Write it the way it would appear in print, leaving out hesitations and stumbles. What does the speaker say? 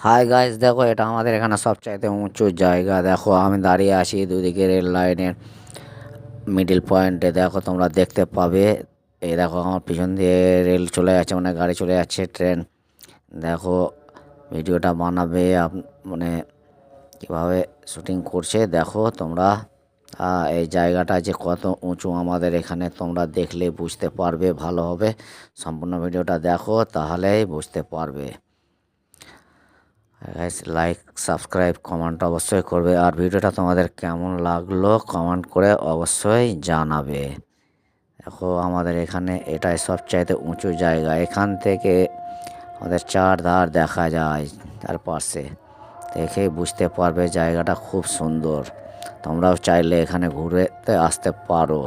Hi guys, দেখো এটা আমাদের এখানে সবচাইতে উঁচু জায়গা। দেখো আমি দাঁড়িয়ে আছি দুদিকে রেল লাইনের মিডিল পয়েন্টে। দেখো তোমরা দেখতে পাবে, এই দেখো আমার পিছন দিয়ে রেল চলে যাচ্ছে, মানে গাড়ি চলে যাচ্ছে, ট্রেন। দেখো ভিডিওটা বানাবে মানে কীভাবে শুটিং করছে দেখো তোমরা। এই জায়গাটা যে কত উঁচু আমাদের এখানে তোমরা দেখলে বুঝতে পারবে, ভালো হবে। সম্পূর্ণ ভিডিওটা দেখো তাহলেই বুঝতে পারবে। গাইস, লাইক সাবস্ক্রাইব কমেন্ট অবশ্যই করবে, আর ভিডিওটা তোমাদের কেমন লাগলো কমেন্ট করে অবশ্যই জানাবে। দেখো আমাদের এখানে এটাই সবচাইতে উঁচু জায়গা, এখান থেকে আমাদের চারধার দেখা যায়। তার পাশে দেখে বুঝতে পারবে জায়গাটা খুব সুন্দর। তোমরাও চাইলে এখানে ঘুরে আসতে পারো।